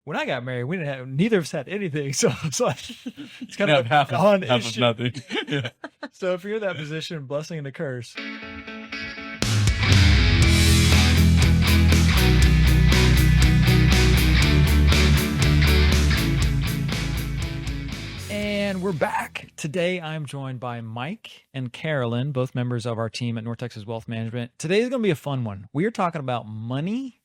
when I got married, we didn't have, neither of us had anything. So it's like, it's kind of a half of non-issue. nothing. Yeah. So if you're in that position, blessing and a curse. And we're back. Today, I'm joined by Mike and Carolyn, both members of our team at North Texas Wealth Management. Today is going to be a fun one. We are talking about money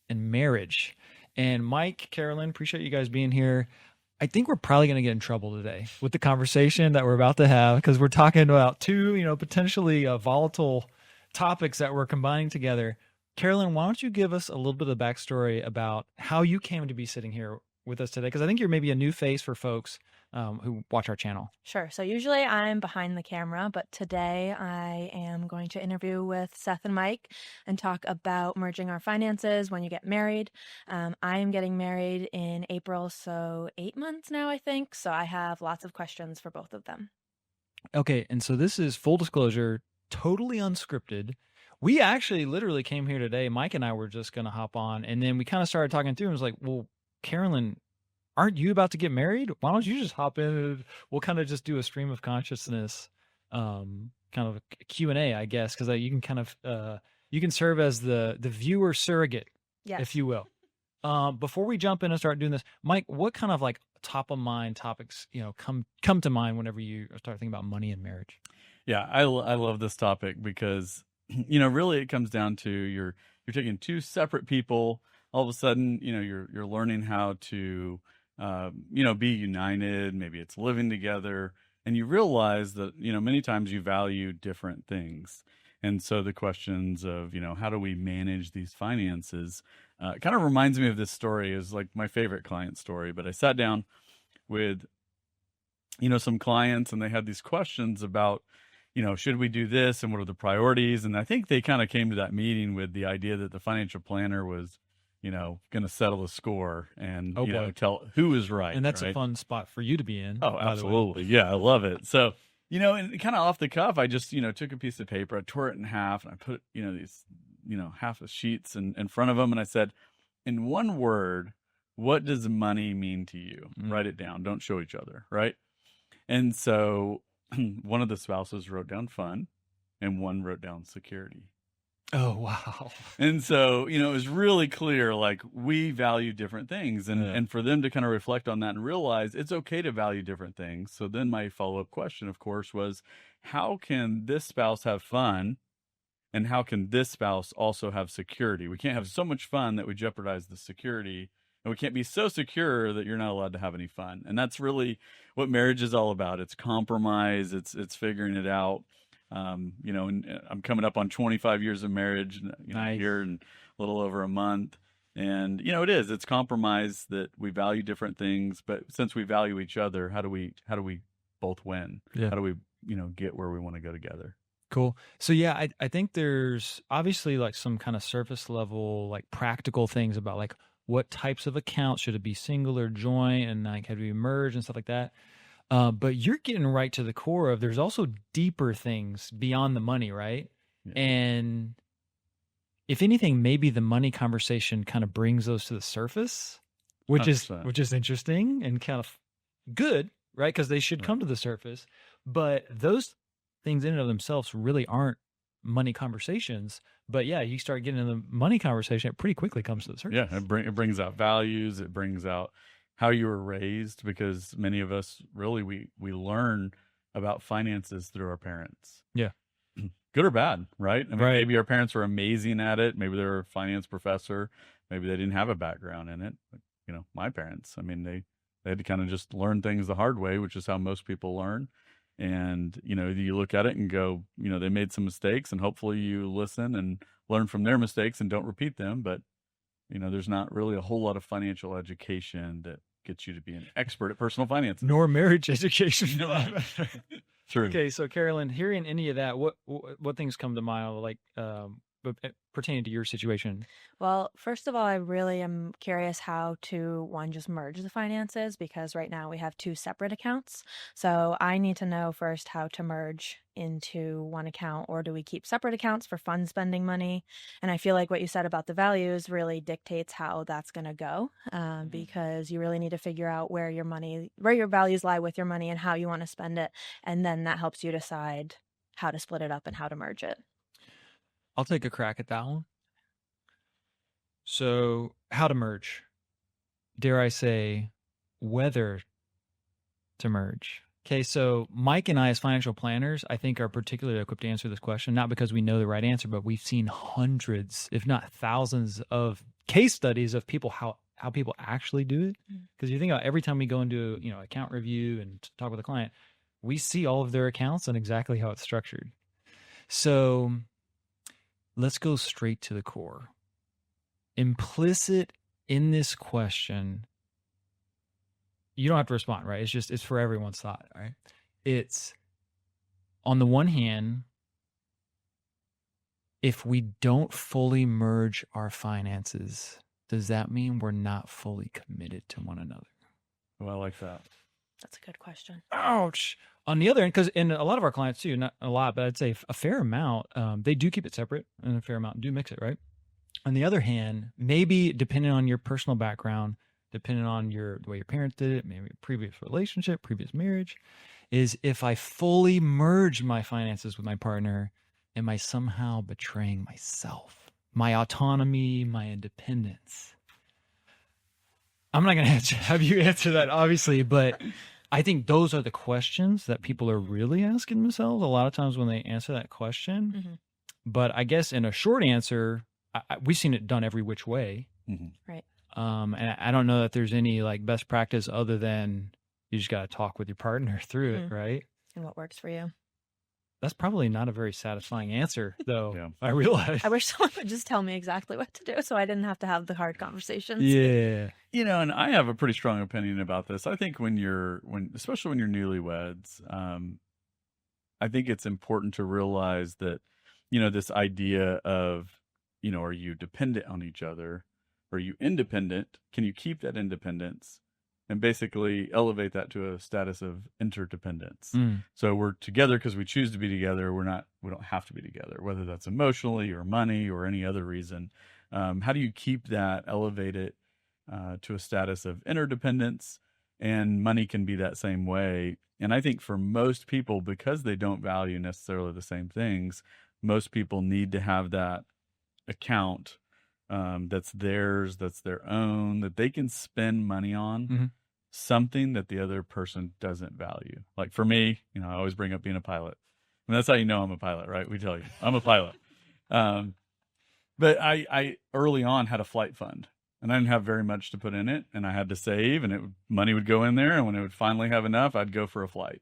and marriage. And Mike, Carolyn, appreciate you guys being here. I think we're probably going to get in trouble today with the conversation that we're about to have because we're talking about two, potentially volatile topics that we're combining together. Carolyn, why don't you give us a little bit of the backstory about how you came to be sitting here with us today? Because I think you're maybe a new face for folks who watch our channel. Sure. So usually I'm behind the camera, but today I am going to interview with Seth and Mike and talk about merging our finances when you get married. I am getting married in April, so 8 months now, I think. So I have lots of questions for both of them. Okay. And so this is full disclosure, totally unscripted. We actually literally came here today. Mike and I were just going to hop on, and then we kind of started talking through and was like, well, Carolyn, aren't you about to get married? Why don't you just hop in and we'll kind of just do a stream of consciousness, kind of a Q&A, I guess, because you can kind of, you can serve as the viewer surrogate, Yes. if you will. Before we jump in and start doing this, Mike, what kind of like top of mind topics, come to mind whenever you start thinking about money and marriage? Yeah, I love this topic because, really it comes down to you're taking two separate people. All of a sudden, you're learning how to, be united. Maybe it's living together, and you realize that, many times you value different things. And so the questions of, how do we manage these finances, kind of reminds me of this story. Is like my favorite client story, but I sat down with, some clients and they had these questions about, should we do this and what are the priorities? And I think they kind of came to that meeting with the idea that the financial planner was, going to settle the score and, tell who is right. And that's right? a fun spot for you to be in. Oh, absolutely. Yeah, I love it. So, and kind of off the cuff, I just, took a piece of paper, I tore it in half, and I put, these, half of sheets in front of them. And I said, in one word, what does money mean to you? Write it down. Don't show each other. Right. And so one of the spouses wrote down fun and one wrote down security. Oh, wow. And so, it was really clear, like we value different things and for them to kind of reflect on that and realize it's okay to value different things. So then my follow-up question, of course, was how can this spouse have fun and how can this spouse also have security? We can't have so much fun that we jeopardize the security, and we can't be so secure that you're not allowed to have any fun. And that's really what marriage is all about. It's compromise. It's figuring it out. And I'm coming up on 25 years of marriage, Nice. Here in a little over a month. And, it's compromise that we value different things, but since we value each other, how do we both win? Yeah. How do we, get where we want to go together? Cool. So yeah, I think there's obviously like some kind of surface level, like practical things about like what types of accounts should it be single or joint and like how do we merge and stuff like that. But you're getting right to the core of there's also deeper things beyond the money, right? Yeah. And if anything, maybe the money conversation kind of brings those to the surface, which 100%. is interesting and kind of good, right? Because they should come to the surface. But those things in and of themselves really aren't money conversations. But yeah, you start getting in the money conversation, it pretty quickly comes to the surface. Yeah, it brings out values. It brings out how you were raised, because many of us really, we learn about finances through our parents. Yeah. Good or bad, right? I mean, Right. Maybe our parents were amazing at it. Maybe they were a finance professor. Maybe they didn't have a background in it. But, my parents, I mean, they had to kind of just learn things the hard way, which is how most people learn. And, you look at it and go, they made some mistakes, and hopefully you listen and learn from their mistakes and don't repeat them. But there's not really a whole lot of financial education that gets you to be an expert at personal finance. Nor marriage education. True. Okay, so Carolyn, hearing any of that, what things come to mind? Like, pertaining to your situation? Well, first of all, I really am curious how to, one, just merge the finances because right now we have two separate accounts. So I need to know first how to merge into one account, or do we keep separate accounts for fun spending money? And I feel like what you said about the values really dictates how that's going to go, because you really need to figure out where your values lie with your money and how you want to spend it. And then that helps you decide how to split it up and how to merge it. I'll take a crack at that one. So, how to merge? Dare I say, whether to merge? Okay, so Mike and I, as financial planners, I think are particularly equipped to answer this question, not because we know the right answer, but we've seen hundreds, if not thousands, of case studies of people how people actually do it. Because you think about every time we go into account review and talk with a client, we see all of their accounts and exactly how it's structured. So let's go straight to the core. Implicit in this question, you don't have to respond, right? It's for everyone's thought, right? It's, on the one hand, if we don't fully merge our finances, does that mean we're not fully committed to one another? Oh, I like that. That's a good question. Ouch. On the other end, because in a lot of our clients too, not a lot, but I'd say a fair amount, they do keep it separate, and a fair amount do mix it, right? On the other hand, maybe depending on your personal background, depending on the way your parents did it, maybe previous relationship, previous marriage, is if I fully merge my finances with my partner, am I somehow betraying myself, my autonomy, my independence? I'm not going to have you answer that, obviously, but I think those are the questions that people are really asking themselves a lot of times when they answer that question. Mm-hmm. But I guess in a short answer, we've seen it done every which way. Mm-hmm. Right. And I don't know that there's any like best practice other than you just got to talk with your partner through it, right? And what works for you. That's probably not a very satisfying answer, though. Yeah. I realize. I wish someone would just tell me exactly what to do so I didn't have to have the hard conversations. Yeah. And I have a pretty strong opinion about this. I think especially when you're newlyweds, I think it's important to realize that, this idea of, are you dependent on each other? Are you independent? Can you keep that independence? And basically elevate that to a status of interdependence. So we're together because we choose to be together. We don't have to be together, whether that's emotionally or money or any other reason. How do you keep that elevated to a status of interdependence? And money can be that same way. And I think for most people, because they don't value necessarily the same things, most people need to have that account that's theirs, that's their own, that they can spend money on something that the other person doesn't value. Like for me, I always bring up being a pilot. And that's how you know I'm a pilot, right? We tell you I'm a pilot. But I early on had a flight fund, and I didn't have very much to put in it, and I had to save, and money would go in there, and when it would finally have enough, I'd go for a flight.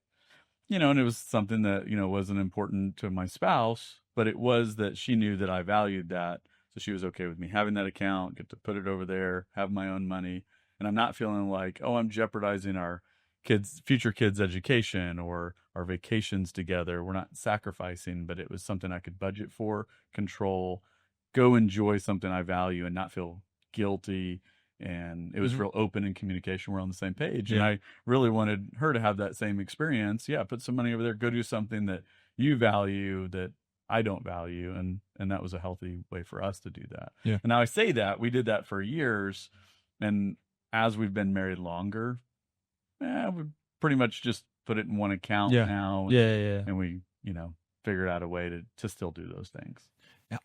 And it was something that, wasn't important to my spouse, but it was that she knew that I valued that. So she was okay with me having that account, get to put it over there, have my own money. And I'm not feeling like, I'm jeopardizing our future kids' education or our vacations together. We're not sacrificing, but it was something I could budget for, control, go enjoy something I value and not feel guilty. And it was real open in communication. We're on the same page. Yeah. And I really wanted her to have that same experience. Yeah, put some money over there, go do something that you value that I don't value, and that was a healthy way for us to do that. Yeah. And now I say that we did that for years, and as we've been married longer, we pretty much just put it in one account now. And we, figured out a way to still do those things.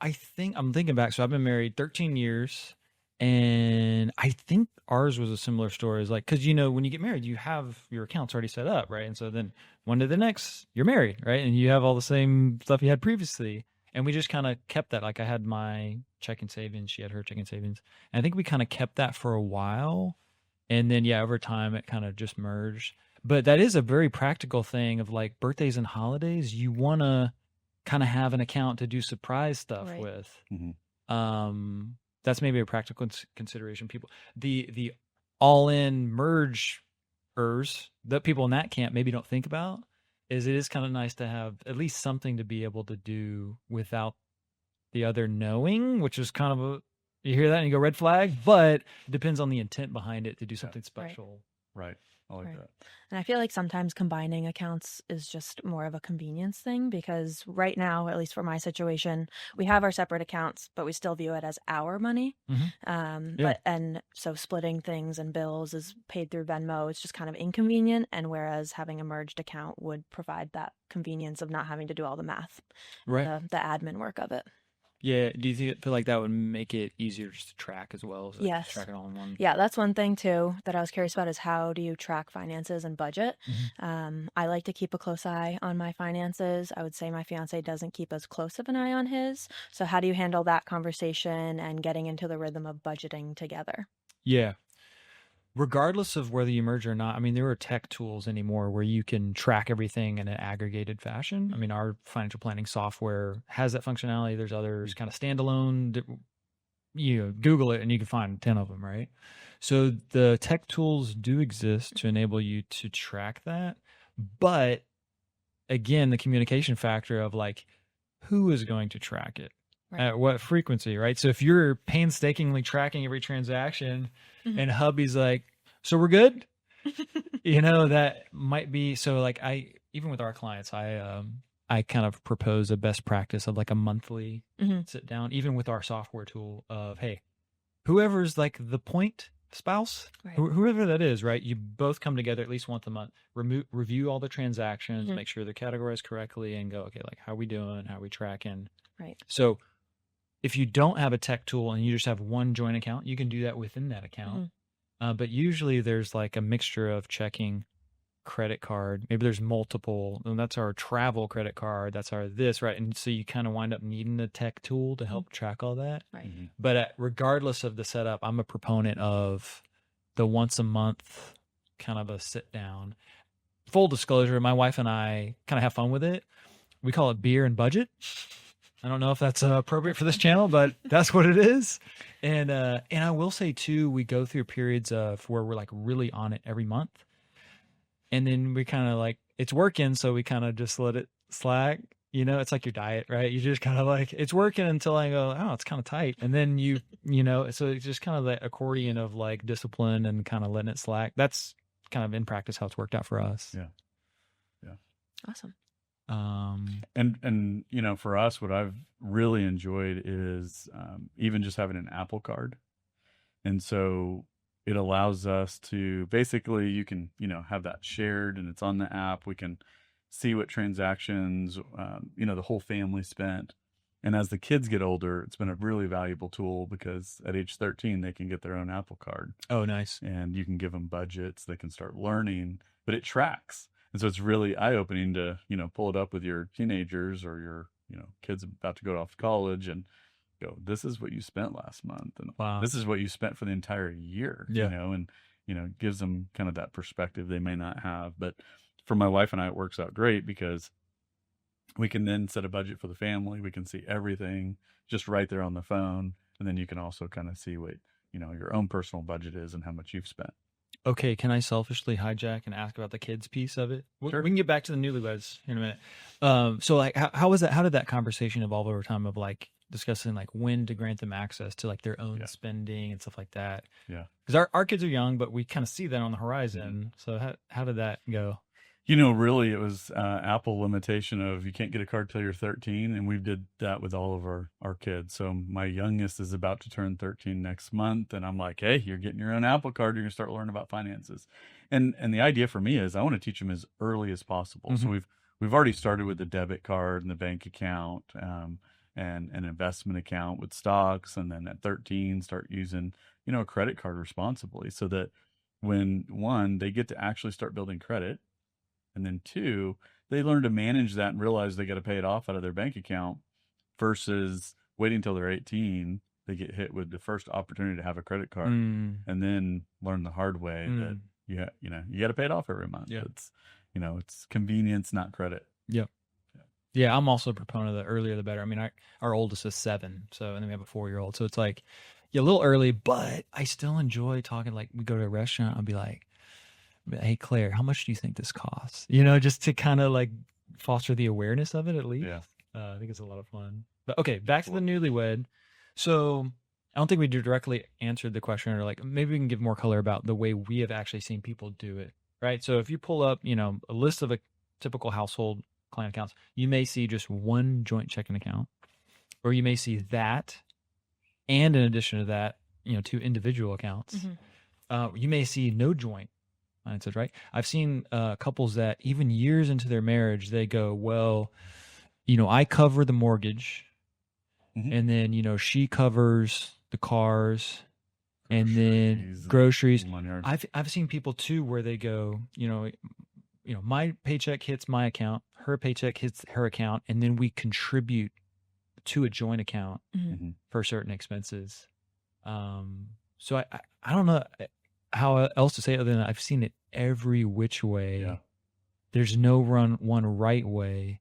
I'm thinking back. So I've been married 13 years, and I think ours was a similar story. Is like, because when you get married, you have your accounts already set up, right? And so then one to the next, you're married, right? And you have all the same stuff you had previously. And we just kind of kept that. Like I had my checking savings, she had her checking savings. And I think we kind of kept that for a while. And then, over time, it kind of just merged. But that is a very practical thing of like birthdays and holidays. You want to kind of have an account to do surprise stuff with. Mm-hmm. That's maybe a practical consideration. People, the all-in mergers that people in that camp maybe don't think about is it is kind of nice to have at least something to be able to do without the other knowing, which is kind of a, you hear that and you go red flag, but it depends on the intent behind it to do something special. Right. I like that. And I feel like sometimes combining accounts is just more of a convenience thing, because right now, at least for my situation, we have our separate accounts, but we still view it as our money. And so splitting things and bills is paid through Venmo. It's just kind of inconvenient. And whereas having a merged account would provide that convenience of not having to do all the math, the admin work of it. Yeah. Do you feel like that would make it easier just to track as well? So Yes. Track it all in one. Yeah, that's one thing too that I was curious about, is how do you track finances and budget? I like to keep a close eye on my finances. I would say my fiance doesn't keep as close of an eye on his. So how do you handle that conversation and getting into the rhythm of budgeting together? Yeah. Regardless of whether you merge or not, I mean, there are tech tools anymore where you can track everything in an aggregated fashion. I mean, our financial planning software has that functionality. There's others kind of standalone. You Google it and you can find 10 of them, right? So the tech tools do exist to enable you to track that. But again, the communication factor of like, who is going to track it? At what frequency, right? So if you're painstakingly tracking every transaction and hubby's like, so we're good, that might be, so like even with our clients, I kind of propose a best practice of like a monthly sit down, even with our software tool of, hey, whoever's like the point spouse, whoever that is, right? You both come together at least once a month, review all the transactions, make sure they're categorized correctly, and go, okay, like how we doing? How we tracking? Right. So if you don't have a tech tool and you just have one joint account, you can do that within that account. But usually there's like a mixture of checking credit card. Maybe there's multiple, and that's our travel credit card. That's our this, right? And so you kind of wind up needing a tech tool to help track all that. Right. But regardless of the setup, I'm a proponent of the once a month kind of a sit down. Full disclosure, my wife and I kind of have fun with it. We call it beer and budget. I don't know if that's appropriate for this channel, but that's what it is. And I will say too, we go through periods of where we're like really on it every month. And then we kind of like, it's working. So we kind of just let it slack. It's like your diet, right? You just kind of like, it's working until I go, oh, it's kind of tight. And then so it's just kind of that accordion of like discipline and kind of letting it slack. That's kind of in practice how it's worked out for us. Yeah. Awesome. And for us, what I've really enjoyed is even just having an Apple Card. And so it allows us to basically, you can, have that shared and it's on the app. We can see what transactions, the whole family spent. And as the kids get older, it's been a really valuable tool because at age 13, they can get their own Apple Card. Oh, nice. And you can give them budgets. They can start learning, but it tracks. And so it's really eye-opening to, pull it up with your teenagers or your, kids about to go off to college and go, this is what you spent last month. And this is what you spent for the entire year, and, gives them kind of that perspective they may not have. But for my wife and I, it works out great because we can then set a budget for the family. We can see everything just right there on the phone. And then you can also kind of see what, your own personal budget is and how much you've spent. Okay, can I selfishly hijack and ask about the kids piece of it? Sure. We can get back to the Newlyweds in a minute. So like, how was that? How did that conversation evolve over time of like discussing like when to grant them access to like their own spending and stuff like that? Yeah. Because our kids are young, but we kind of see that on the horizon. So how did that go? Really, it was Apple limitation of you can't get a card till you're 13, and we did that with all of our kids. So my youngest is about to turn 13 next month, and I'm like, hey, you're getting your own Apple Card. You're gonna start learning about finances, and the idea for me is I want to teach them as early as possible. So we've already started with the debit card and the bank account, and an investment account with stocks, and then at 13 start using a credit card responsibly, so that when one, they get to actually start building credit. And then two, they learn to manage that and realize they got to pay it off out of their bank account versus waiting until they're 18. They get hit with the first opportunity to have a credit card and then learn the hard way that you got to pay it off every month. Yeah. It's, it's convenience, not credit. Yep. Yeah. I'm also a proponent of the earlier the better. I mean, our oldest is 7. So, and then we have a 4-year-old. So it's like, a little early, but I still enjoy talking. Like we go to a restaurant, I'll be like, hey, Claire, how much do you think this costs? Just to kind of like foster the awareness of it at least. Yeah. I think it's a lot of fun. But okay, back to the newlywed. So I don't think we directly answered the question, or like maybe we can give more color about the way we have actually seen people do it, right? So if you pull up, a list of a typical household client accounts, you may see just one joint checking account, or you may see that, and in addition to that, two individual accounts. You may see no joint finances, right? I've seen couples that even years into their marriage, they go, well, I cover the mortgage, and then she covers the cars, and then groceries. I've seen people too where they go, my paycheck hits my account, her paycheck hits her account, and then we contribute to a joint account for certain expenses. So I don't know how else to say it other than I've seen it every which way. Yeah. There's no one right way.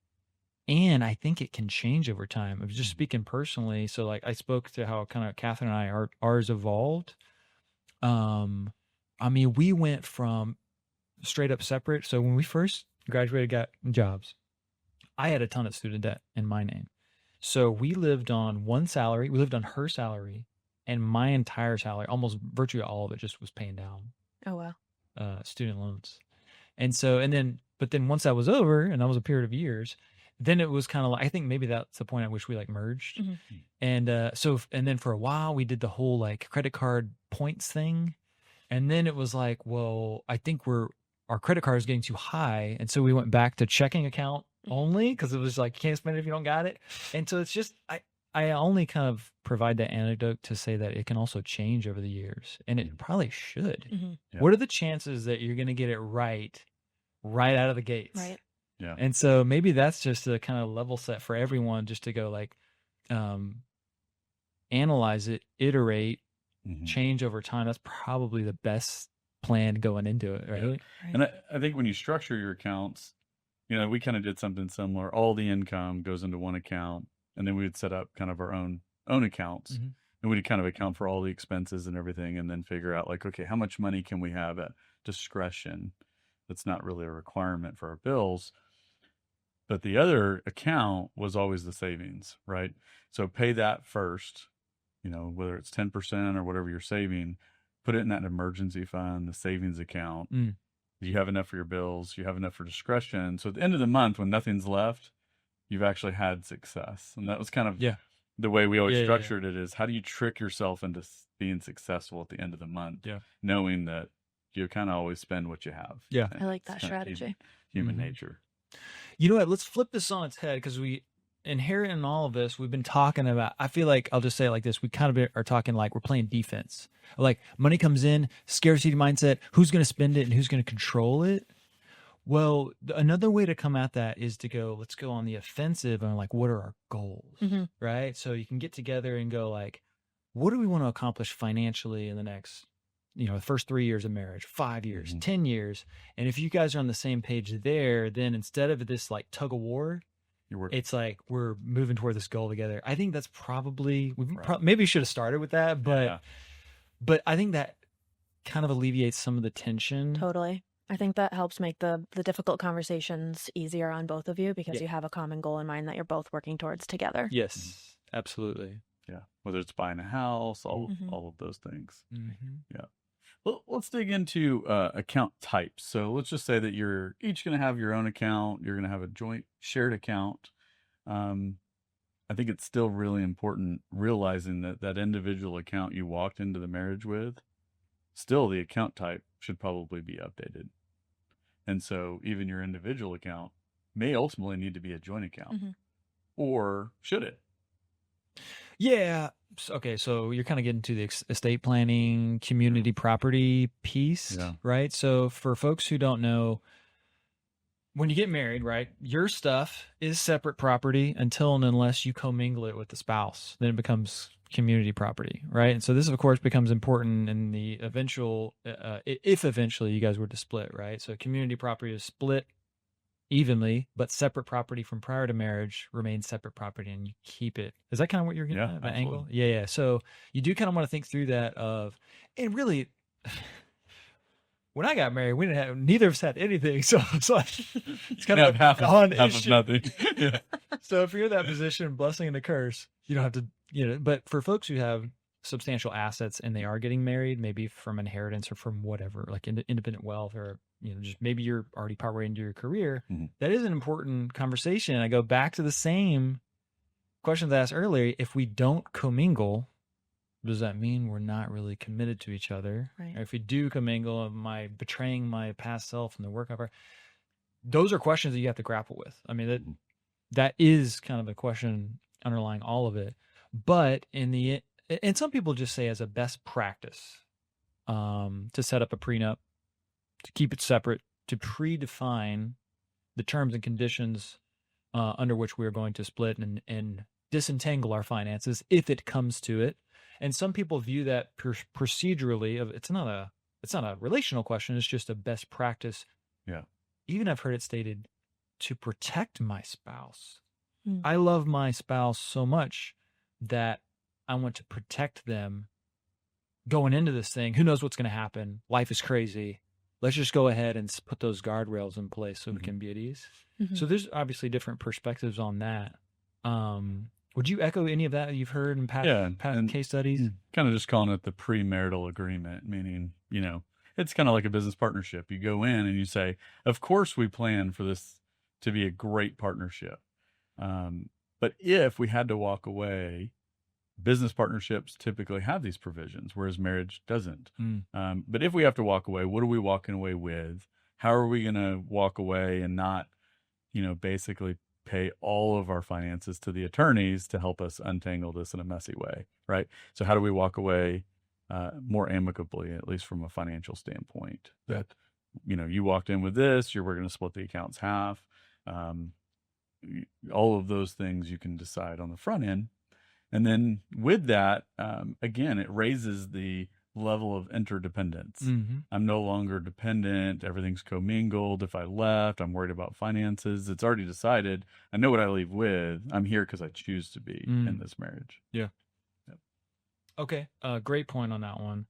And I think it can change over time. I was just speaking personally. So like I spoke to how kind of Catherine and I, ours evolved. I mean, we went from straight up separate. So when we first graduated, got jobs, I had a ton of student debt in my name. So we lived on one salary. We lived on her salary, and my entire salary, almost virtually all of it, just was paying down. Oh, wow. Student loans. But then once that was over, and that was a period of years, then it was kind of like, I think maybe that's the point at which we like merged. And and then for a while we did the whole like credit card points thing. And then it was like, well, I think our credit card is getting too high. And so we went back to checking account only, because it was like, you can't spend it if you don't got it. And so it's just, I only kind of provide that anecdote to say that it can also change over the years, and it probably should. Yeah. What are the chances that you're going to get it right out of the gates? Right. Yeah. And so maybe that's just a kind of level set for everyone, just to go like, analyze it, iterate, change over time. That's probably the best plan going into it, right? Right. And I think when you structure your accounts, we kind of did something similar. All the income goes into one account, and then we would set up kind of our own accounts, and we'd kind of account for all the expenses and everything, and then figure out like, okay, how much money can we have at discretion that's not really a requirement for our bills. But the other account was always the savings, right? So pay that first, whether it's 10% or whatever you're saving, put it in that emergency fund, the savings account. You have enough for your bills, you have enough for discretion. So at the end of the month, when nothing's left, you've actually had success. And that was kind of the way we always structured it, is how do you trick yourself into being successful at the end of the month, knowing that you kind of always spend what you have. Yeah. I like that strategy. Human nature. You know what? Let's flip this on its head, because we inherent in all of this, we've been talking about, I feel like I'll just say it like this. We kind of are talking like we're playing defense. Like money comes in, scarcity mindset, who's going to spend it and who's going to control it? Well, another way to come at that is to go, let's go on the offensive and like, what are our goals, right? So you can get together and go like, what do we want to accomplish financially in the next, the first 3 years of marriage, 5 years, 10 years. And if you guys are on the same page there, then instead of this like tug of war, it's like we're moving toward this goal together. I think that's probably, maybe we should have started with that, but I think that kind of alleviates some of the tension. Totally. I think that helps make the difficult conversations easier on both of you, because you have a common goal in mind that you're both working towards together. Yes, absolutely. Yeah. Whether it's buying a house, all of those things. Yeah. Well, let's dig into account types. So let's just say that you're each going to have your own account. You're going to have a joint shared account. I think it's still really important realizing that individual account you walked into the marriage with, still the account type should probably be updated. And so even your individual account may ultimately need to be a joint account. Or should it? Yeah. Okay. So you're kind of getting to the estate planning, community property piece, right? So for folks who don't know, when you get married, right, your stuff is separate property until and unless you commingle it with the spouse. Then it becomes community property, right? And so this, of course, becomes important in the eventual, if eventually you guys were to split, right? So community property is split evenly, but separate property from prior to marriage remains separate property, and you keep it. Is that kind of what you're getting at, that angle? Yeah. So you do kind of want to think through that and really, when I got married, we didn't have, neither of us had anything. So it's like, it's kind You of have a half of non-issue. nothing. Yeah. So if you're in that position, blessing and a curse, you don't have to, but for folks who have substantial assets and they are getting married, maybe from inheritance or from whatever, like independent wealth, or, just maybe you're already partway into your career, that is an important conversation. I go back to the same questions I asked earlier. If we don't commingle, does that mean we're not really committed to each other? Right. Or if we do commingle, am I betraying my past self and the work I've? Those are questions that you have to grapple with. I mean, that is kind of a question underlying all of it. But and some people just say as a best practice, to set up a prenup, to keep it separate, to predefine the terms and conditions under which we are going to split and disentangle our finances if it comes to it. And some people view that procedurally. It's not a relational question. It's just a best practice. Yeah. Even I've heard it stated to protect my spouse. Mm. I love my spouse so much that I want to protect them going into this thing. Who knows what's going to happen? Life is crazy. Let's just go ahead and put those guardrails in place so we can be at ease. So there's obviously different perspectives on that. Would you echo any of that you've heard in past case studies? Kind of just calling it the premarital agreement, meaning, it's kind of like a business partnership. You go in and you say, of course we plan for this to be a great partnership. But if we had to walk away, business partnerships typically have these provisions, whereas marriage doesn't. But if we have to walk away, what are we walking away with? How are we going to walk away and not, basically pay all of our finances to the attorneys to help us untangle this in a messy way, right? So how do we walk away more amicably, at least from a financial standpoint? That, you walked in with this, we're going to split the accounts half. All of those things you can decide on the front end. And then with that, again, it raises the level of interdependence. I'm no longer dependent. Everything's commingled. If I left, I'm worried about finances. It's already decided. I know what I leave with. I'm here because I choose to be in this marriage. Yeah. Yep. Okay. Great point on that one.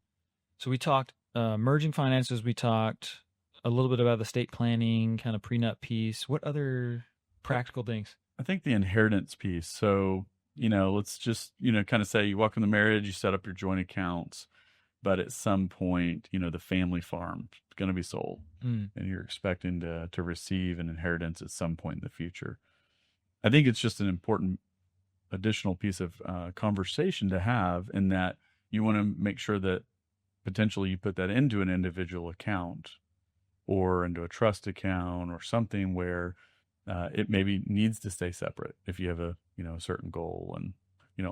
So we talked merging finances. We talked a little bit about the estate planning, kind of prenup piece. What other practical things? I think the inheritance piece. So, let's just, kind of say you walk in the marriage, you set up your joint accounts, but at some point, the family farm is going to be sold and you're expecting to receive an inheritance at some point in the future. I think it's just an important additional piece of conversation to have, in that you want to make sure that potentially you put that into an individual account or into a trust account or something where it maybe needs to stay separate if you have a certain goal, and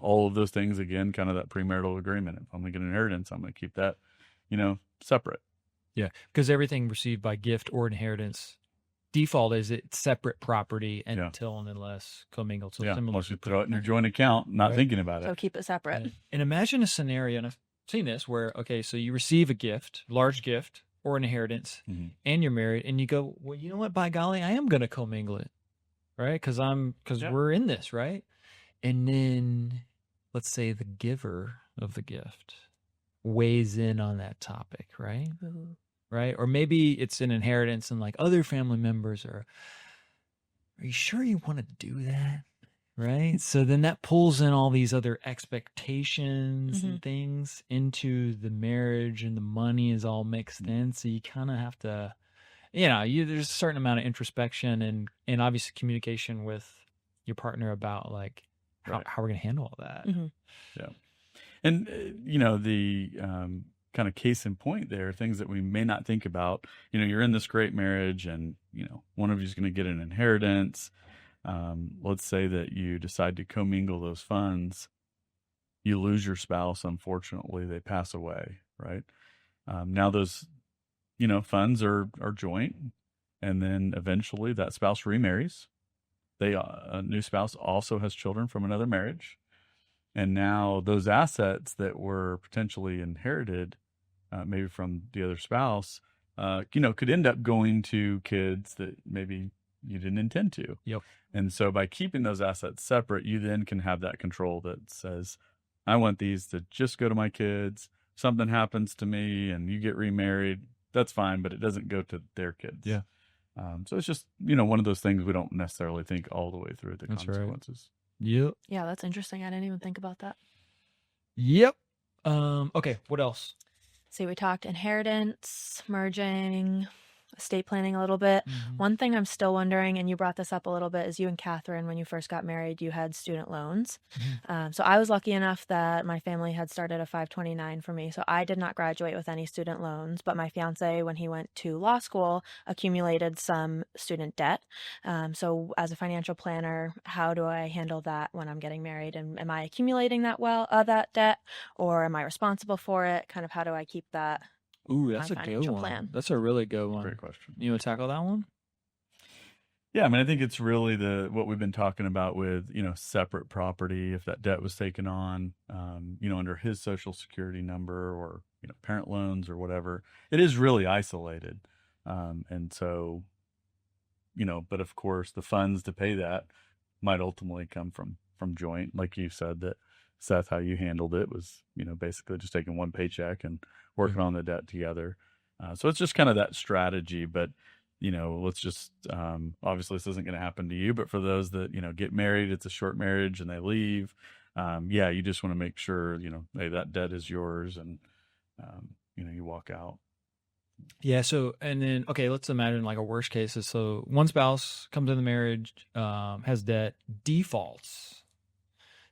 all of those things. Again, kind of that premarital agreement. If I'm going to get an inheritance, I'm going to keep that separate. Yeah, because everything received by gift or inheritance, default is it's separate property until and unless commingled. So unless you throw it in your joint account, not thinking about it. So keep it separate. And imagine a scenario, and I've seen this, where so you receive a gift, large gift or an inheritance, and you're married, and you go, well, you know what? By golly, I am going to commingle it, right? Because we're in this, right? And then let's say the giver of the gift weighs in on that topic, right? Right? Or maybe it's an inheritance and like other family members are you sure you want to do that? Right? So then that pulls in all these other expectations and things into the marriage, and the money is all mixed in. So you kind of have to, there's a certain amount of introspection and obviously communication with your partner about like, how we're going to handle all that. Yeah. And, the kind of case in point there, things that we may not think about, you're in this great marriage and, one of you is going to get an inheritance. Let's say that you decide to commingle those funds. You lose your spouse. Unfortunately, they pass away, right? Now those, funds are joint. And then eventually that spouse remarries. A new spouse also has children from another marriage. And now those assets that were potentially inherited, maybe from the other spouse, could end up going to kids that maybe you didn't intend to. Yep. And so by keeping those assets separate, you then can have that control that says, I want these to just go to my kids. Something happens to me and you get remarried, that's fine, but it doesn't go to their kids. Yeah. So it's just, one of those things we don't necessarily think all the way through the That's right. consequences. Yep. Yeah, that's interesting. I didn't even think about that. Yep. Okay, what else? See, we talked inheritance, merging, estate planning a little bit. Mhm. One thing I'm still wondering, and you brought this up a little bit, is you and Catherine, when you first got married, you had student loans. So I was lucky enough that my family had started a 529 for me. So I did not graduate with any student loans, but my fiance, when he went to law school, accumulated some student debt. So as a financial planner, how do I handle that when I'm getting married? And am I accumulating that debt, or am I responsible for it? Kind of how do I keep that? Ooh, that's a My good financial one. plan. That's a really good one. Great question. You want to tackle that one? Yeah, I mean, I think it's really what we've been talking about with, separate property, if that debt was taken on, under his social security number or, parent loans or whatever. It is really isolated. And so, but of course the funds to pay that might ultimately come from joint. Like you said, that Seth, how you handled it was, basically just taking one paycheck and working on the debt together. So it's just kind of that strategy, but let's just, obviously this isn't going to happen to you, but for those that, get married, it's a short marriage and they leave. You just want to make sure, hey, that debt is yours and, you walk out. Yeah. So, and then, okay, let's imagine like a worst case is so one spouse comes in the marriage, has debt, defaults.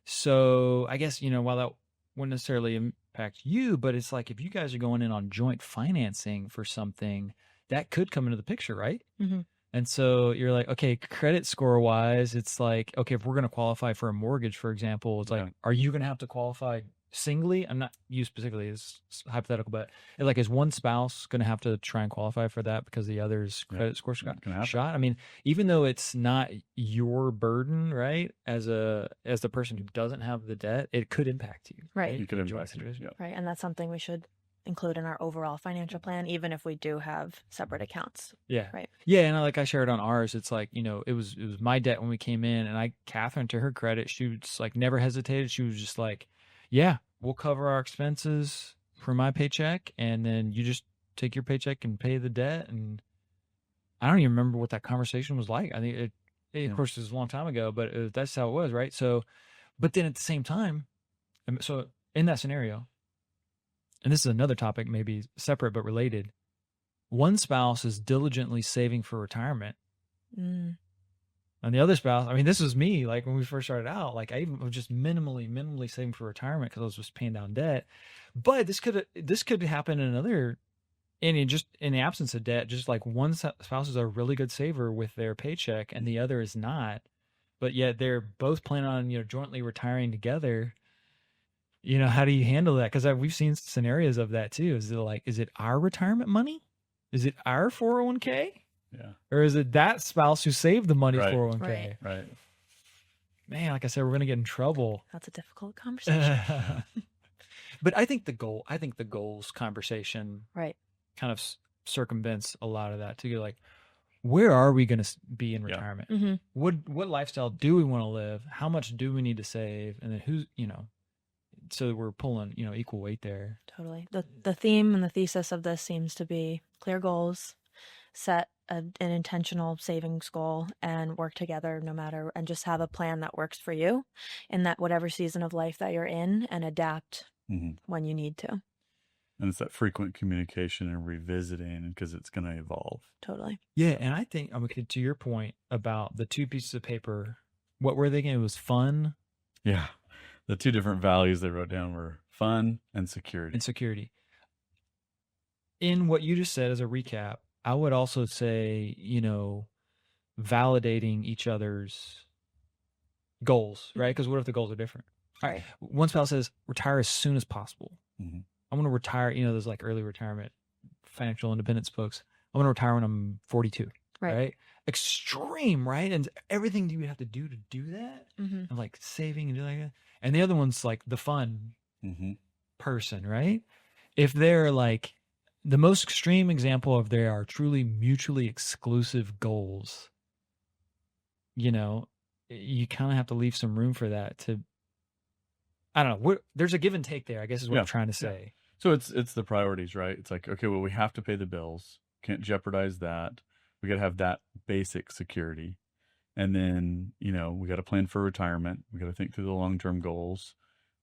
So I guess, while that wouldn't necessarily impact you, but it's like if you guys are going in on joint financing for something, that could come into the picture, right? Mm-hmm. And so you're like, okay, credit score wise, it's like, okay, if we're going to qualify for a mortgage, for example, it's like, are you going to have to qualify singly? I'm not you specifically, it's hypothetical, but like, is one spouse going to have to try and qualify for that because the other's credit score got shot? I mean, even though it's not your burden, right? As the person who doesn't have the debt, it could impact you. Right. You could impact you. Yeah. Right. And that's something we should include in our overall financial plan, even if we do have separate accounts. Yeah. Right. Yeah. And like I shared on ours, it's like, it was my debt when we came in, and Catherine, to her credit, she was like never hesitated. She was just like, yeah, we'll cover our expenses for my paycheck, and then you just take your paycheck and pay the debt. And I don't even remember what that conversation was like. I think of course, it was a long time ago, but that's how it was, right? So, but then at the same time, so in that scenario, and this is another topic, maybe separate but related, one spouse is diligently saving for retirement. And the other spouse, I mean, this was me, like when we first started out, like I even was just minimally saving for retirement because I was just paying down debt. But this could happen in the absence of debt, just like one spouse is a really good saver with their paycheck and the other is not, but yet they're both planning on, jointly retiring together. How do you handle that? Because we've seen scenarios of that too. Is it our retirement money? Is it our 401k? Yeah. Or is it that spouse who saved the money 401k? Right. Man, like I said, we're going to get in trouble. That's a difficult conversation. But I think the goals conversation kind of circumvents a lot of that too. Like, where are we going to be in retirement? Mm-hmm. What lifestyle do we want to live? How much do we need to save? And then who's, so we're pulling, equal weight there. Totally. The theme and the thesis of this seems to be clear goals, set an intentional savings goal, and work together and just have a plan that works for you in that whatever season of life that you're in, and adapt when you need to. And it's that frequent communication and revisiting because it's going to evolve. Totally. Yeah. And I think, to your point about the two pieces of paper, what were they again? It was fun. Yeah. The two different values they wrote down were fun and security. In what you just said as a recap, I would also say, validating each other's goals, right? Because what if the goals are different? All right. One spouse says, retire as soon as possible. I want to retire, there's like early retirement, financial independence folks. I want to retire when I'm 42, right? Extreme, right? And everything you have to do that, and like saving and doing like that. And the other one's like the fun person, right? If they're like the most extreme example of there are truly mutually exclusive goals, you kind of have to leave some room for that to, I don't know. There's a give and take there, I guess is what I'm trying to say. So it's the priorities, right? It's like, okay, well, we have to pay the bills. Can't jeopardize that. We got to have that basic security. And then, we got to plan for retirement. We got to think through the long-term goals.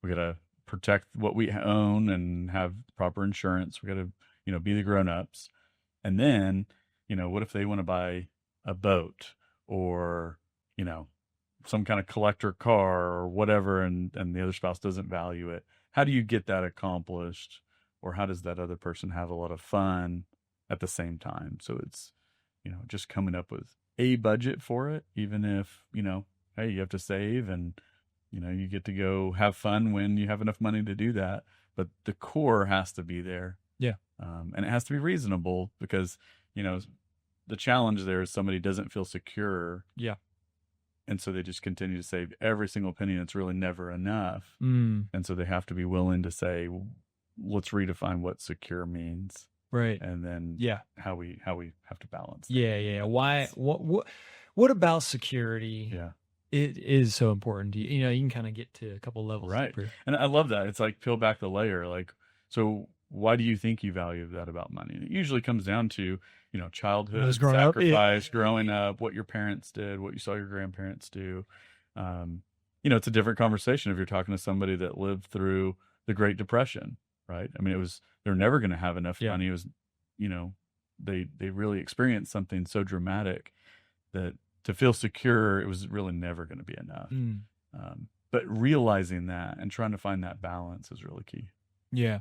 We got to protect what we own and have proper insurance. We got to, be the grown-ups. And then, what if they want to buy a boat or, some kind of collector car or whatever, and the other spouse doesn't value it? How do you get that accomplished? Or how does that other person have a lot of fun at the same time? So it's, just coming up with a budget for it, even if, hey, you have to save and, you get to go have fun when you have enough money to do that. But the core has to be there. Yeah. And it has to be reasonable because, the challenge there is somebody doesn't feel secure. Yeah. And so they just continue to save every single penny, and it's really never enough. Mm. And so they have to be willing to say, let's redefine what secure means. Right. And then how we have to balance that. Yeah. Why? What about security? Yeah. It is so important. You can kind of get to a couple levels. Right. And I love that. It's like peel back the layer. Like, so why do you think you value that about money? And it usually comes down to, childhood sacrifice, growing up, what your parents did, what you saw your grandparents do. It's a different conversation if you're talking to somebody that lived through the Great Depression, right? I mean, they're never going to have enough money. It was, they really experienced something so dramatic that to feel secure, it was really never going to be enough. But realizing that and trying to find that balance is really key. Yeah.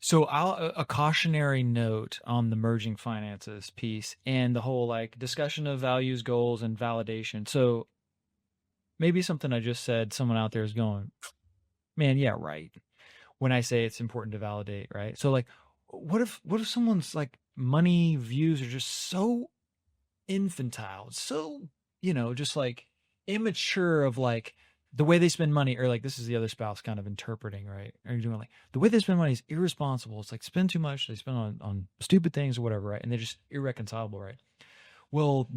So a cautionary note on the merging finances piece and the whole discussion of values, goals, and validation. So maybe something I just said, someone out there is going, man, yeah, right. When I say it's important to validate, right? So what if someone's money views are just so infantile, so, just immature of the way they spend money, or this is the other spouse kind of interpreting, right? Or you're doing the way they spend money is irresponsible. It's spend too much. They spend on stupid things or whatever, right? And they're just irreconcilable, right? Well,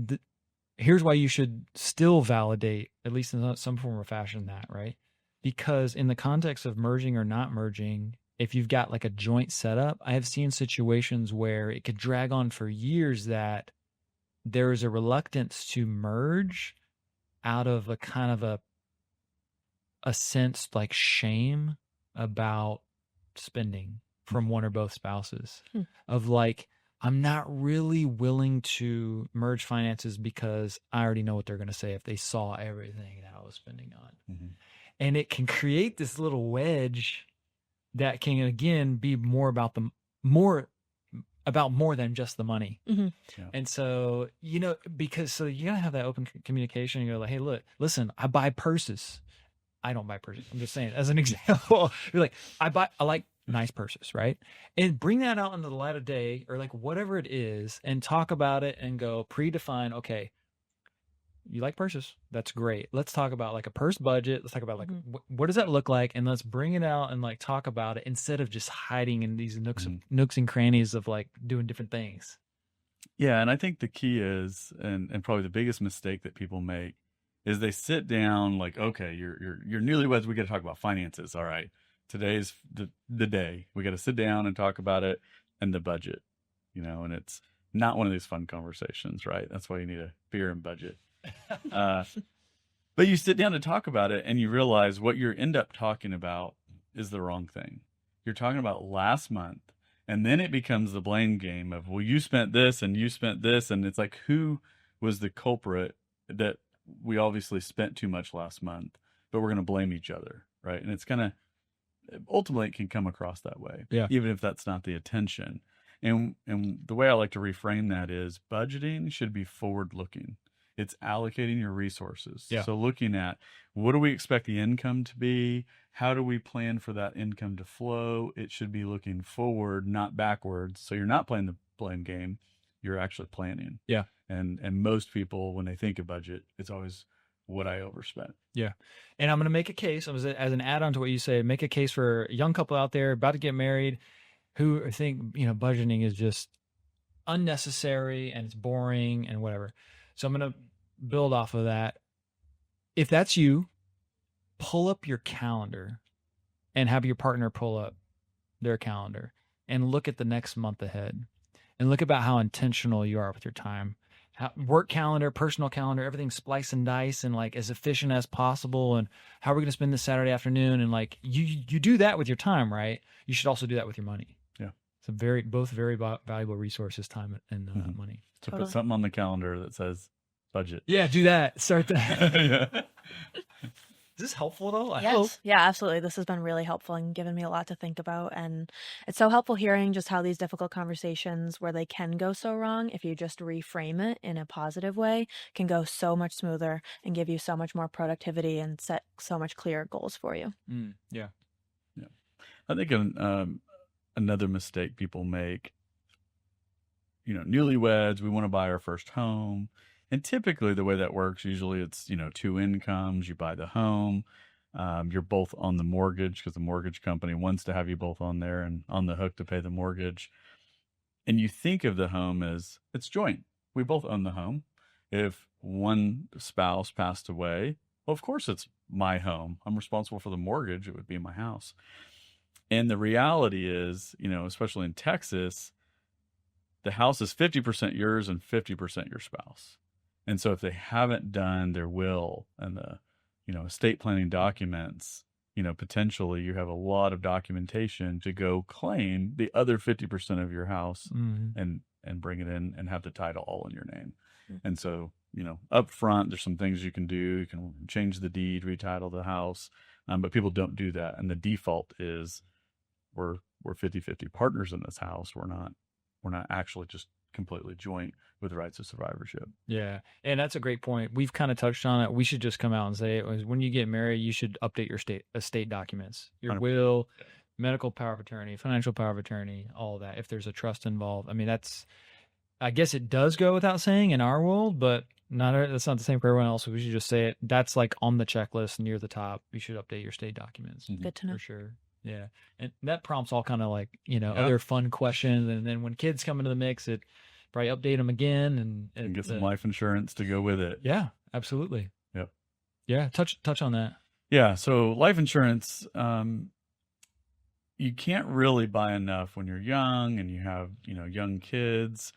here's why you should still validate, at least in some form or fashion, that, right? Because in the context of merging or not merging, if you've got a joint setup, I have seen situations where it could drag on for years that there is a reluctance to merge out of a kind of a sense shame about spending from one or both spouses of I'm not really willing to merge finances because I already know what they're going to say if they saw everything that I was spending on. Mm-hmm. And it can create this little wedge that can, again, be more about more than just the money. Mm-hmm. Yeah. And so, because you gotta have that open communication. You're hey, listen, I buy purses. I don't buy purses. I'm just saying as an example. You're I like nice purses, right? And bring that out into the light of day, or whatever it is, and talk about it and go predefine, okay, you like purses. That's great. Let's talk about a purse budget. Let's talk about what does that look like? And let's bring it out and talk about it instead of just hiding in these nooks and crannies of doing different things. Yeah. And I think the key is, and probably the biggest mistake that people make is they sit down okay, you're newlyweds. We got to talk about finances. All right. Today's the day. We got to sit down and talk about it and the budget, and it's not one of these fun conversations, right? That's why you need a beer and budget. But you sit down to talk about it and you realize what you end up talking about is the wrong thing. You're talking about last month, and then it becomes the blame game of, well, you spent this and you spent this. And it's who was the culprit that we obviously spent too much last month, but we're going to blame each other. Right. And it's ultimately it can come across that way. Yeah. Even if that's not the intention. And the way I like to reframe that is budgeting should be forward looking. It's allocating your resources. Yeah. So looking at what do we expect the income to be? How do we plan for that income to flow? It should be looking forward, not backwards. So you're not playing the blame game. You're actually planning. Yeah. And most people, when they think of budget, it's always what I overspent. Yeah. And I'm going to make a case as an add-on to what you say, make a case for a young couple out there about to get married who think, budgeting is just unnecessary and it's boring and whatever. So I'm going to build off of that. If that's you, pull up your calendar and have your partner pull up their calendar and look at the next month ahead and look about how intentional you are with your time. Work calendar, personal calendar, everything splice and dice and like as efficient as possible. And how are we going to spend this Saturday afternoon? And like you do that with your time, right? You should also do that with your money. Yeah. So both very valuable resources, time and money. So Totally. put something on the calendar that says budget. Yeah, do that. Start that. Yeah. Is this helpful though? I Yes. hope. Yeah, absolutely. This has been really helpful and given me a lot to think about. And it's so helpful hearing just how these difficult conversations where they can go so wrong, if you just reframe it in a positive way, can go so much smoother and give you so much more productivity and set so much clearer goals for you. Yeah. I think another mistake people make, newlyweds, we want to buy our first home. And typically the way that works, usually it's, two incomes, you buy the home, you're both on the mortgage because the mortgage company wants to have you both on there and on the hook to pay the mortgage. And you think of the home as it's joint. We both own the home. If one spouse passed away, well, of course it's my home. I'm responsible for the mortgage. It would be my house. And the reality is, especially in Texas, the house is 50% yours and 50% your spouse. And so if they haven't done their will and the, estate planning documents, potentially you have a lot of documentation to go claim the other 50% of your house and bring it in and have the title all in your name. Mm-hmm. And so, up front, there's some things you can do. You can change the deed, retitle the house, but people don't do that. And the default is we're 50-50 partners in this house. We're not actually just completely joint with rights of survivorship. Yeah. And that's a great point. We've kind of touched on it. We should just come out and say it was when you get married, you should update your estate documents, your 100%. Will, medical power of attorney, financial power of attorney, all that. If there's a trust involved, I mean, I guess it does go without saying in our world, but that's not the same for everyone else. So we should just say it. That's like on the checklist near the top. You should update your estate documents. Good to know. For sure. Yeah. And that prompts all kind of like, other fun questions. And then when kids come into the mix, it probably update them again and get some life insurance to go with it. Yeah, absolutely. Yep. Yeah. Touch on that. Yeah. So life insurance, you can't really buy enough when you're young and you have, young kids.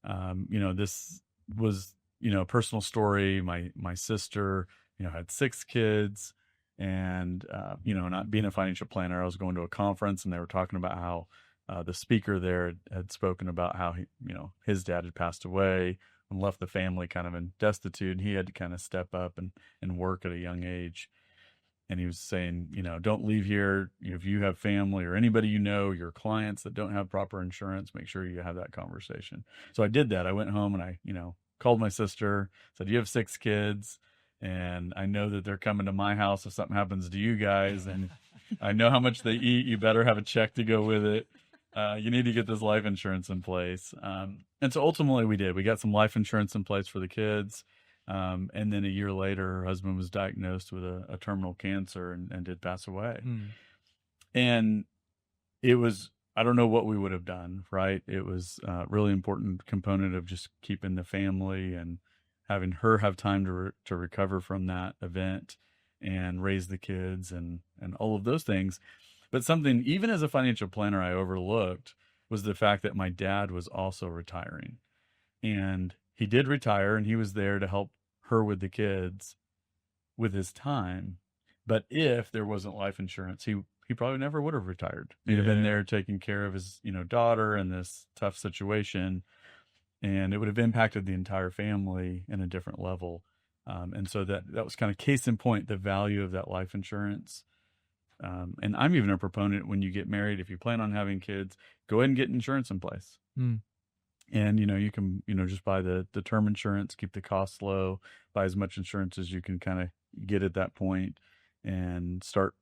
This was, a personal story. My sister, had 6 kids. And, not being a financial planner, I was going to a conference and they were talking about how the speaker there had spoken about how his dad had passed away and left the family kind of in destitute. And he had to kind of step up and work at a young age. And he was saying, don't leave here. If you have family or anybody, your clients that don't have proper insurance, make sure you have that conversation. So I did that. I went home and I, called my sister, said, you have 6 kids. And I know that they're coming to my house if something happens to you guys. And I know how much they eat. You better have a check to go with it. You need to get this life insurance in place. And so ultimately we did. We got some life insurance in place for the kids. And then a year later, her husband was diagnosed with a terminal cancer and did pass away. And it was, I don't know what we would have done, right? It was a really important component of just keeping the family and having her have time to recover from that event and raise the kids and all of those things. But something, even as a financial planner, I overlooked was the fact that my dad was also retiring. And he did retire and he was there to help her with the kids with his time. But if there wasn't life insurance, he probably never would have retired. He'd have been there taking care of his, daughter in this tough situation. And it would have impacted the entire family in a different level. And so that was kind of case in point, the value of that life insurance. And I'm even a proponent when you get married, if you plan on having kids, go ahead and get insurance in place. And, you can, just buy the term insurance, keep the costs low, buy as much insurance as you can kind of get at that point and start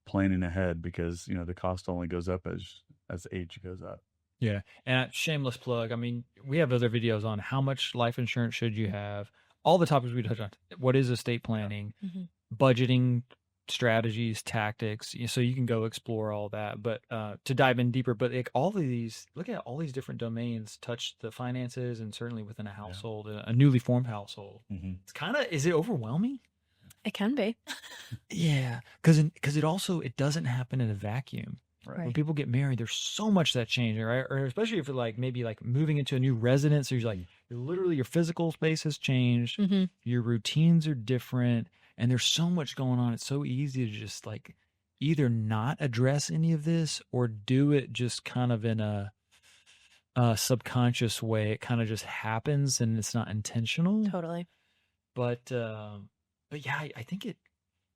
planning ahead because, the cost only goes up as age goes up. Yeah. And shameless plug. I mean, we have other videos on how much life insurance should you have, all the topics we touch on. What is estate planning, budgeting strategies, tactics. So you can go explore all that, but to dive in deeper, but like all of these, look at all these different domains touch the finances and certainly within a household, a newly formed household. It's kind of, is it overwhelming? It can be. Yeah. Cause it doesn't happen in a vacuum. Right. When Right. people get married, there's so much that changes, right? Or especially if you're like maybe like moving into a new residence, or you're like you're literally your physical space has changed, Mm-hmm. your routines are different, and there's so much going on. It's so easy to just like either not address any of this or do it just kind of in a subconscious way. It kind of just happens and it's not intentional. Totally. But yeah, I think it.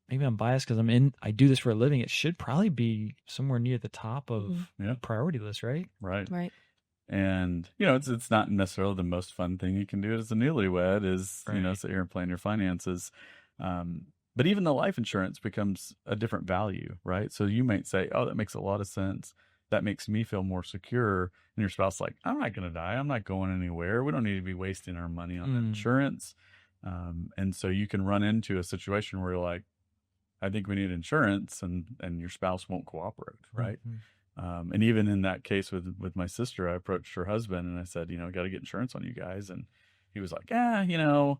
Maybe I'm biased because I do this for a living. It should probably be somewhere near the top of Yeah. priority list, right? Right. Right. And it's not necessarily the most fun thing you can do as a newlywed is Right. sit here and plan your finances. But even the life insurance becomes a different value, right? So you might say, "Oh, that makes a lot of sense. That makes me feel more secure." And your spouse like, "I'm not going to die. I'm not going anywhere. We don't need to be wasting our money on that insurance." And so you can run into a situation where you're like, I think we need insurance, and your spouse won't cooperate, right? Mhm. And even in that case with my sister, I approached her husband and I said, got to get insurance on you guys. And he was like, I'm going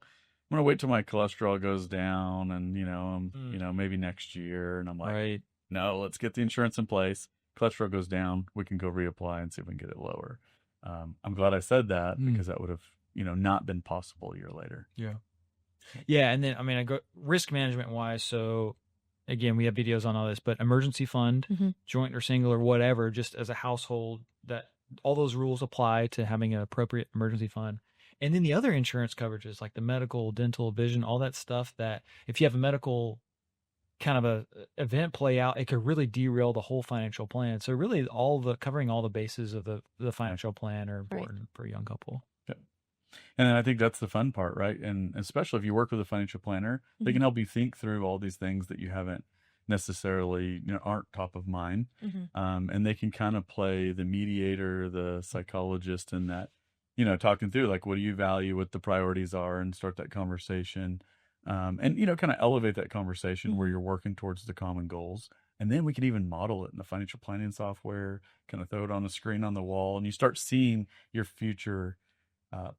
to wait till my cholesterol goes down and, maybe next year. And I'm like, Right. no, let's get the insurance in place. Cholesterol goes down. We can go reapply and see if we can get it lower. I'm glad I said that because that would have, not been possible a year later. Yeah. Yeah. And then, I go risk management wise. So again, we have videos on all this, but emergency fund, Mm-hmm. joint or single or whatever, just as a household, that all those rules apply to having an appropriate emergency fund. And then the other insurance coverages like the medical, dental, vision, all that stuff that if you have a medical kind of a event play out, it could really derail the whole financial plan. So really covering all the bases of the financial plan are important for a young couple. And I think that's the fun part, right? And especially if you work with a financial planner, they can help you think through all these things that you haven't necessarily, aren't top of mind. Mm-hmm. And they can kind of play the mediator, the psychologist in that, talking through like, what do you value, what the priorities are, and start that conversation. And, kind of elevate that conversation where you're working towards the common goals. And then we can even model it in the financial planning software, kind of throw it on the screen on the wall, and you start seeing your future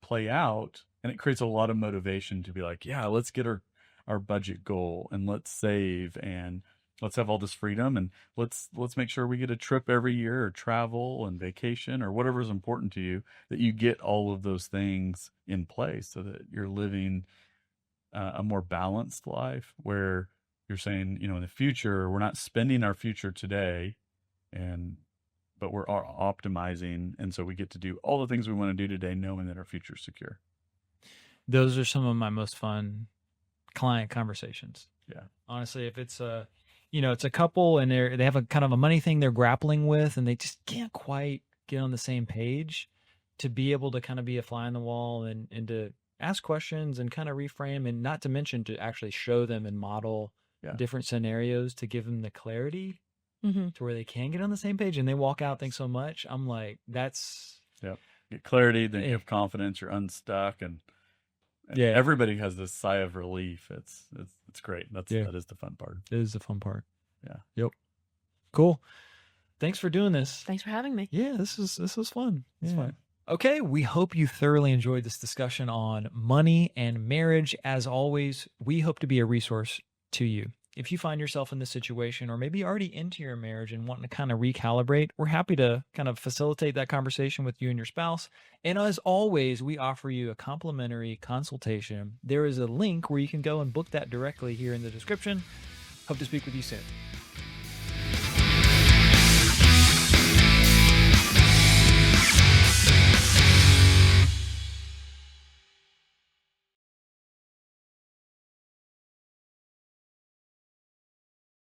play out, and it creates a lot of motivation to be like, yeah, let's get our budget goal, and let's save, and let's have all this freedom, and let's make sure we get a trip every year, or travel and vacation, or whatever is important to you, that you get all of those things in place so that you're living a more balanced life where you're saying, in the future, we're not spending our future today, but we're optimizing. And so we get to do all the things we want to do today, knowing that our future is secure. Those are some of my most fun client conversations. Yeah. Honestly, if it's it's a couple and they have a kind of a money thing they're grappling with and they just can't quite get on the same page, to be able to kind of be a fly on the wall and to ask questions and kind of reframe, and not to mention to actually show them and model different scenarios to give them the clarity to where they can get on the same page, and they walk out, thanks so much. I'm like, that's get clarity, then you have confidence, you're unstuck, and everybody has this sigh of relief. It's great. That is the fun part. It is the fun part. Yeah. Yep. Cool. Thanks for doing this. Thanks for having me. Yeah, this was fun. It's fun. Okay, we hope you thoroughly enjoyed this discussion on money and marriage. As always, we hope to be a resource to you. If you find yourself in this situation, or maybe already into your marriage and wanting to kind of recalibrate, we're happy to kind of facilitate that conversation with you and your spouse. And as always, we offer you a complimentary consultation. There is a link where you can go and book that directly here in the description. Hope to speak with you soon.